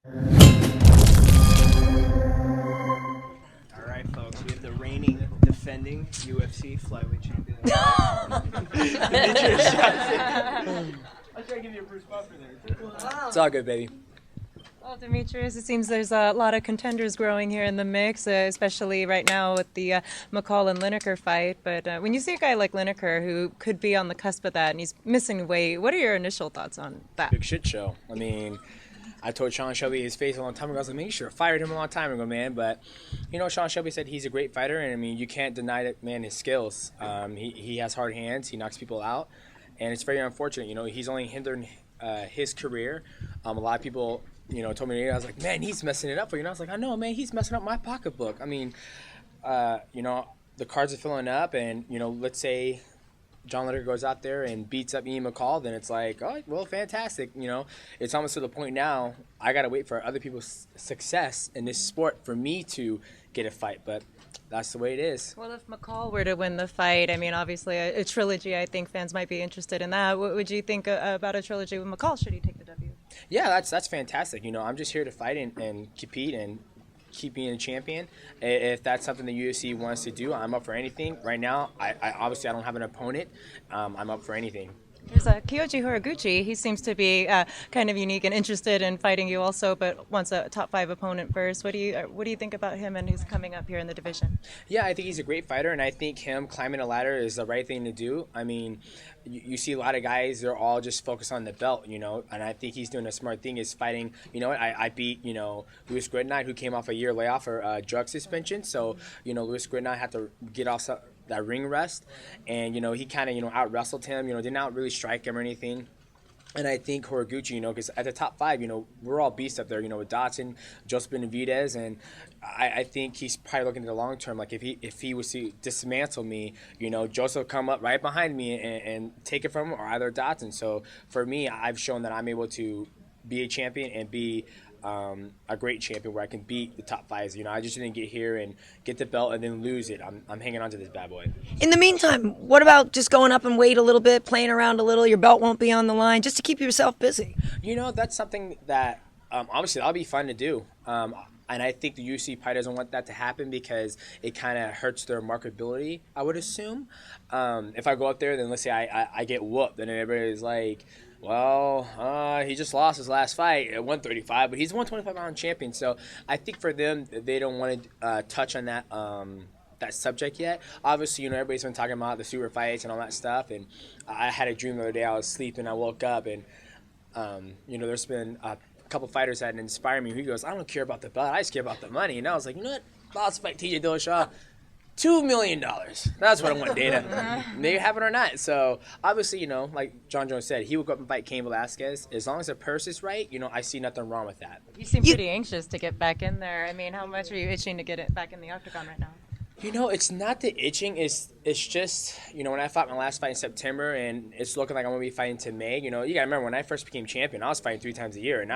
All right, folks, we have the reigning, defending UFC flyweight champion. Demetrius Johnson. I'll try to give you a Bruce Buffer there, too. It's all good, baby. Well, Demetrius, it seems there's a lot of contenders growing here in the mix, especially right now with the McCall and Lineker fight. But when you see a guy like Lineker who could be on the cusp of that and he's missing weight, what are your initial thoughts on that? Big shit show. I mean, I told Sean Shelby his face a long time ago. I was like, man, you should have fired him a long time ago, man. But, you know, Sean Shelby said he's a great fighter. And, I mean, you can't deny that, man, his skills. He has hard hands. He knocks people out. And it's very unfortunate. You know, he's only hindering his career. A lot of people, you know, told me, I was like, man, he's messing it up for you. And I was like, I know, man, he's messing up my pocketbook. I mean, you know, the cards are filling up. And, you know, let's say John Lineker goes out there and beats up Ian McCall, then it's like, oh, well, fantastic. You know, it's almost to the point now I got to wait for other people's success in this sport for me to get a fight. But that's the way it is. Well, if McCall were to win the fight, I mean, obviously a trilogy, I think fans might be interested in that. What would you think about a trilogy with McCall? Should he take the W? Yeah, that's fantastic. You know, I'm just here to fight and compete and keep being a champion. If that's something the UFC wants to do, I'm up for anything. Right now, I obviously I don't have an opponent. I'm up for anything. There's Kyoji Horiguchi. He seems to be kind of unique and interested in fighting you also, but wants a top 5 opponent first. What do you think about him and who's coming up here in the division? Yeah, I think he's a great fighter, and I think him climbing a ladder is the right thing to do. I mean, you see a lot of guys, they're all just focused on the belt, you know, and I think he's doing a smart thing is fighting. You know, I beat, you know, Louis Gridnight, who came off a year layoff for drug suspension. So, you know, Louis Gridnight had to get off that ring rest, and, you know, he kind of, you know, out-wrestled him, you know, didn't really strike him or anything. And I think Horiguchi, you know, because at the top 5, you know, we're all beasts up there, you know, with Dodson, Joseph Benavidez, and I think he's probably looking at the long term. Like if he was to dismantle me, you know, Joseph will come up right behind me and take it from him, or either Dodson. So for me, I've shown that I'm able to be a champion and be a great champion where I can beat the top 5s. You know, I just didn't get here and get the belt and then lose it. I'm hanging on to this bad boy. In the meantime, what about just going up and weight a little bit, playing around a little? Your belt won't be on the line, just to keep yourself busy. You know, that's something that obviously that'll be fun to do. And I think the UFC probably doesn't want that to happen because it kind of hurts their marketability, I would assume. If I go up there, then let's say I get whooped, and everybody's like, well, he just lost his last fight at 135, but he's a 125-pound champion. So I think for them, they don't want to touch on that that subject yet. Obviously, you know, everybody's been talking about the super fights and all that stuff. And I had a dream the other day. I was sleeping. I woke up, and, you know, there's been a couple fighters that inspired me. He goes, I don't care about the belt. I just care about the money. And I was like, you know what? Let's fight TJ Dillashaw. $2 million. That's what I want, Dana. May you have it or not. So, obviously, you know, like John Jones said, he would go up and fight Cain Velasquez. As long as the purse is right, you know, I see nothing wrong with that. You seem pretty anxious to get back in there. I mean, how much are you itching to get it back in the octagon right now? You know, it's not the itching. It's just, you know, when I fought my last fight in September and it's looking like I'm going to be fighting to May, you know, you got to remember when I first became champion, I was fighting 3 times a year. And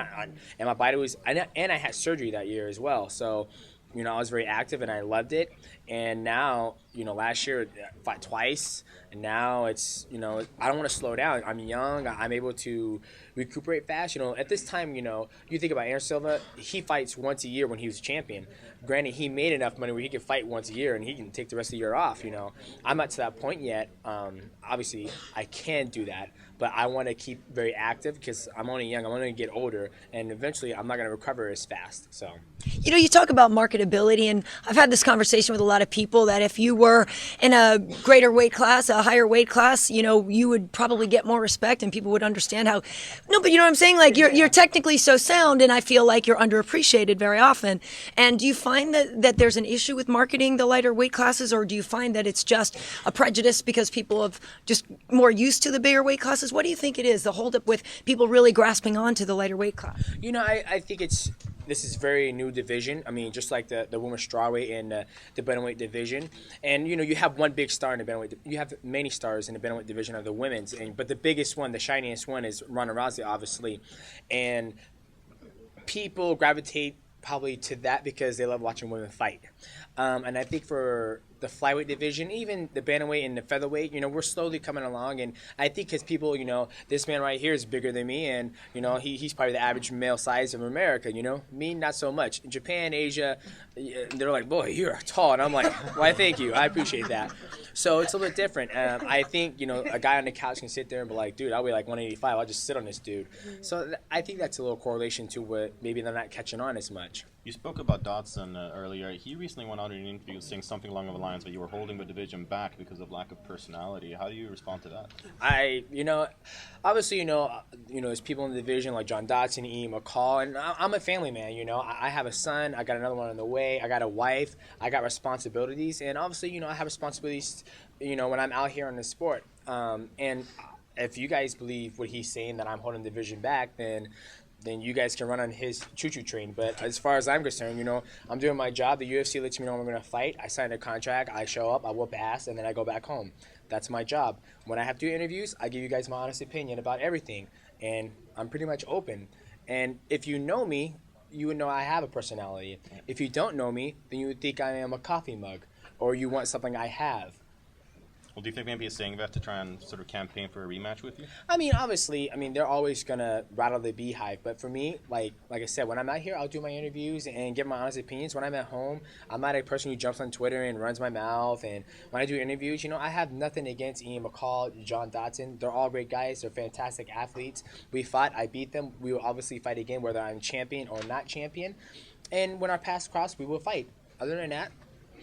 my body was, and I had surgery that year as well. So, you know, I was very active and I loved it. And now, you know, last year I fought twice. And now it's, you know, I don't want to slow down. I'm young. I'm able to recuperate fast. You know, at this time, you know, you think about Aaron Silva, he fights once a year when he was champion. Granted, he made enough money where he could fight once a year and he can take the rest of the year off, you know. I'm not to that point yet. Obviously, I can do that. But I want to keep very active because I'm only young. I'm only going to get older. And eventually, I'm not going to recover as fast. So, you know, you talk about marketability, and I've had this conversation with a lot of people that if you were in a greater weight class, a higher weight class, you know, you would probably get more respect and people would understand how. No, but you know what I'm saying? Like, you're technically so sound, and I feel like you're underappreciated very often. And do you find that there's an issue with marketing the lighter weight classes, or do you find that it's just a prejudice because people have just more used to the bigger weight classes? What do you think it is, the holdup with people really grasping on to the lighter weight class? You know, I think this is very new division. I mean, just like the women's strawweight and the bantamweight division. And, you know, you have one big star in the bantamweight. You have many stars in the bantamweight division of the women's. But the biggest one, the shiniest one, is Ronda Rousey, obviously. And people gravitate probably to that because they love watching women fight. And I think for the flyweight division, even the bantamweight and the featherweight, we're slowly coming along. And I think because people, this man right here is bigger than me, and he's probably the average male size of America. Me not so much. In Japan, Asia, they're like, boy, you're tall, and I'm like, why, thank you, I appreciate that. So it's a little bit different. I think a guy on the couch can sit there and be like, dude, I'll weigh like 185. I'll just sit on this dude. So I think that's a little correlation to what maybe they're not catching on as much. You spoke about Dodson earlier. He recently went out in an interview saying something along the lines that you were holding the division back because of lack of personality. How do you respond to that? Obviously, there's people in the division like John Dodson, McCall, and I'm a family man. I have a son. I got another one on the way. I got a wife. I got responsibilities, and obviously, I have responsibilities. When I'm out here in the sport, and if you guys believe what he's saying that I'm holding the division back, then you guys can run on his choo-choo train. But as far as I'm concerned, I'm doing my job. The UFC lets me know when I'm going to fight. I sign a contract. I show up. I whoop ass, and then I go back home. That's my job. When I have to do interviews, I give you guys my honest opinion about everything, and I'm pretty much open. And if you know me, you would know I have a personality. If you don't know me, then you would think I am a coffee mug, or you want something I have. Well, do you think maybe he's saying that to try and sort of campaign for a rematch with you? Obviously, they're always going to rattle the beehive. But for me, like I said, when I'm out here, I'll do my interviews and give my honest opinions. When I'm at home, I'm not a person who jumps on Twitter and runs my mouth. And when I do interviews, I have nothing against Ian McCall, John Dodson. They're all great guys. They're fantastic athletes. We fought. I beat them. We will obviously fight again, whether I'm champion or not champion. And when our paths cross, we will fight. Other than that,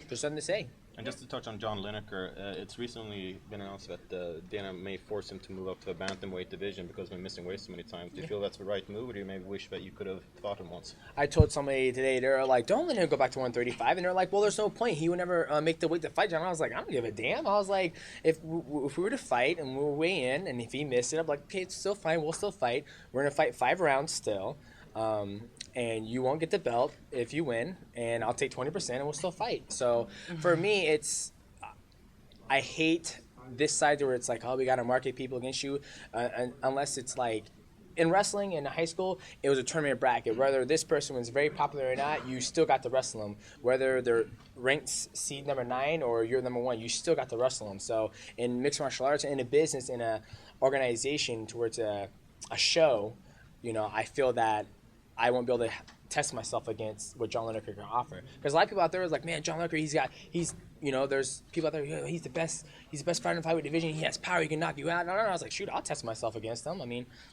there's nothing to say. And just to touch on John Lineker, it's recently been announced that Dana may force him to move up to the bantamweight division because he's been missing weight so many times. Do you feel that's the right move, or do you maybe wish that you could have fought him once? I told somebody today, they're like, don't let him go back to 135. And they're like, well, there's no point. He would never make the weight to fight John. I was like, I don't give a damn. I was like, if we were to fight and we were weigh in, and if he missed it, I'm like, okay, it's still fine. We'll still fight. We're going to fight 5 rounds still. And you won't get the belt if you win, and I'll take 20% and we'll still fight. So for me, I hate this side where it's like, oh, we got to market people against you, unless it's like in wrestling in high school, it was a tournament bracket. Whether this person was very popular or not, you still got to wrestle them. Whether they're ranked seed number 9 or you're number 1, you still got to wrestle them. So in mixed martial arts, in a business, in a organization towards a show, I feel that I won't be able to test myself against what John Lineker can offer. Because a lot of people out there is like, man, John Lineker, there's people out there, he's the best fighter in the flyweight division. He has power, he can knock you out. No, I was like, shoot, I'll test myself against him.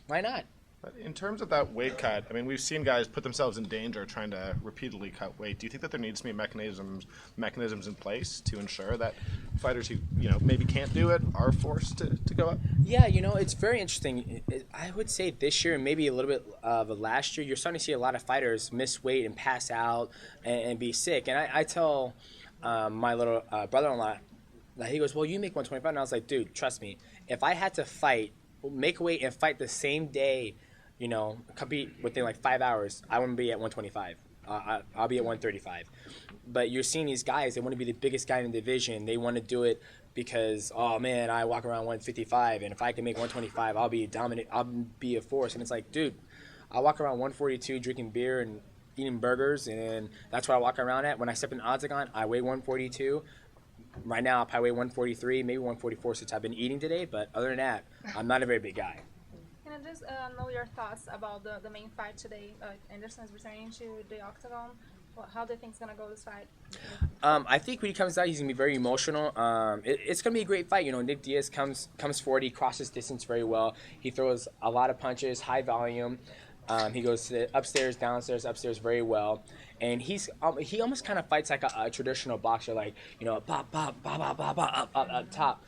Why not? But in terms of that weight cut, we've seen guys put themselves in danger trying to repeatedly cut weight. Do you think that there needs to be mechanisms in place to ensure that fighters who maybe can't do it are forced to go up? Yeah, it's very interesting. I would say this year and maybe a little bit of last year, you're starting to see a lot of fighters miss weight and pass out and be sick. And I tell my little brother-in-law that he goes, well, you make 125. And I was like, dude, trust me. If I had to make weight and fight the same day, compete within like 5 hours, I wouldn't be at 125. I'll be at 135. But you're seeing these guys, they want to be the biggest guy in the division. They want to do it because, oh man, I walk around 155, and if I can make 125, I'll be dominant. I'll be a force. And it's like, dude, I walk around 142 drinking beer and eating burgers, and that's what I walk around at. When I step in the octagon, I weigh 142. Right now, I'll probably weigh 143, maybe 144 since I've been eating today. But other than that, I'm not a very big guy. Can I just know your thoughts about the main fight today? Anderson is returning to the octagon. How do you think it's going to go this fight? I think when he comes out, he's going to be very emotional. It's going to be a great fight. Nick Diaz comes forward. He crosses distance very well. He throws a lot of punches, high volume. He goes to the upstairs, upstairs very well. And he almost kind of fights like a traditional boxer, like, pop, pop, pop, pop, pop, pop, up top.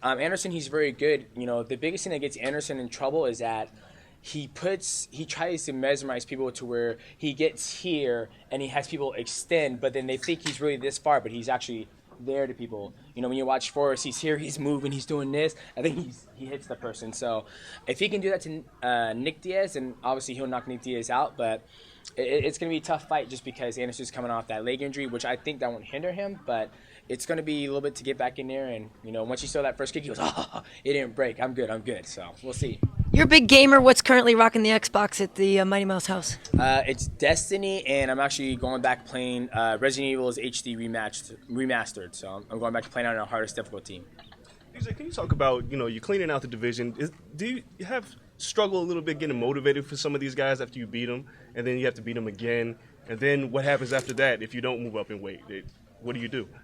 Anderson, he's very good. The biggest thing that gets Anderson in trouble is that he tries to mesmerize people to where he gets here and he has people extend, but then they think he's really this far, but he's actually there to people. When you watch Forrest, he's here, he's moving, he's doing this, and then he hits the person. So if he can do that to Nick Diaz, then obviously he'll knock Nick Diaz out, but it's going to be a tough fight just because Anderson's coming off that leg injury, which I think that won't hinder him, but it's going to be a little bit to get back in there. And, once you saw that first kick, he goes, oh, it didn't break. I'm good. So we'll see. You're a big gamer. What's currently rocking the Xbox at the Mighty Mouse house? It's Destiny, and I'm actually going back playing Resident Evil's HD remastered. So I'm going back to playing on a hardest difficulty. Can you talk about, you cleaning out the division? Do you have struggle a little bit getting motivated for some of these guys after you beat them, and then you have to beat them again, and then what happens after that if you don't move up in weight? What do?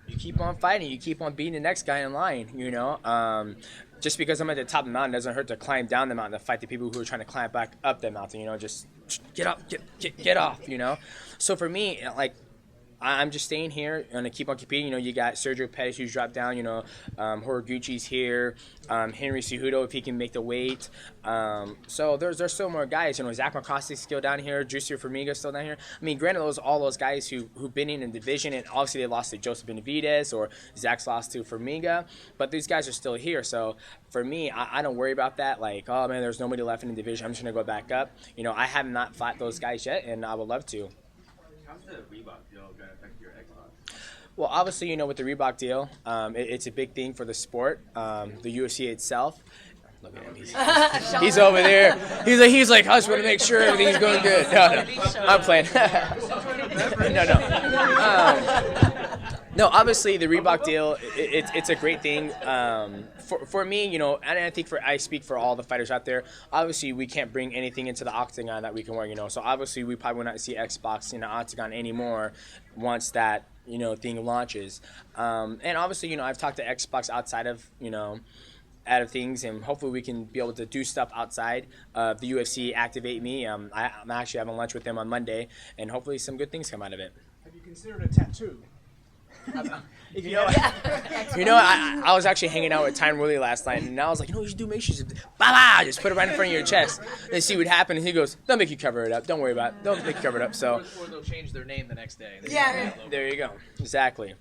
You keep on fighting. You keep on beating the next guy in line, Just because I'm at the top of the mountain doesn't hurt to climb down the mountain to fight the people who are trying to climb back up the mountain, just get up, get off, So for me, I'm just staying here and keep on competing. You got Sergio Pettis who's dropped down. Horiguchi's here. Henry Cejudo if he can make the weight. So there's still more guys. Zach McCoskey's still down here. Juicer Formiga's still down here. I mean, granted, all those guys who've been in the division, and obviously they lost to Joseph Benavidez or Zach's lost to Formiga, but these guys are still here. So for me, I don't worry about that. Oh man, there's nobody left in the division. I'm just gonna go back up. I have not fought those guys yet, and I would love to. How's the Reebok deal going to affect your Xbox? Well, obviously, with the Reebok deal, it's a big thing for the sport, the UFC itself. Look at him. He's over there. He's like, I just want to make sure everything's going good. No, I'm playing. No, obviously, the Reebok deal, it's a great thing. For me, and I think I speak for all the fighters out there, obviously, we can't bring anything into the octagon that we can wear, So obviously, we probably will not see Xbox in the octagon anymore once that, thing launches. And obviously, I've talked to Xbox outside of, out of things, and hopefully we can be able to do stuff outside of the UFC, activate me. I'm actually having lunch with them on Monday, and hopefully some good things come out of it. Have you considered a tattoo? I was actually hanging out with Tyron Woodley last night, and I was like, you should do just put it right in front of your chest and see what happens. And he goes, they'll make you cover it up. Don't worry about it. They'll make you cover it up. So, or they'll change their name the next day. Yeah. There you go. Exactly.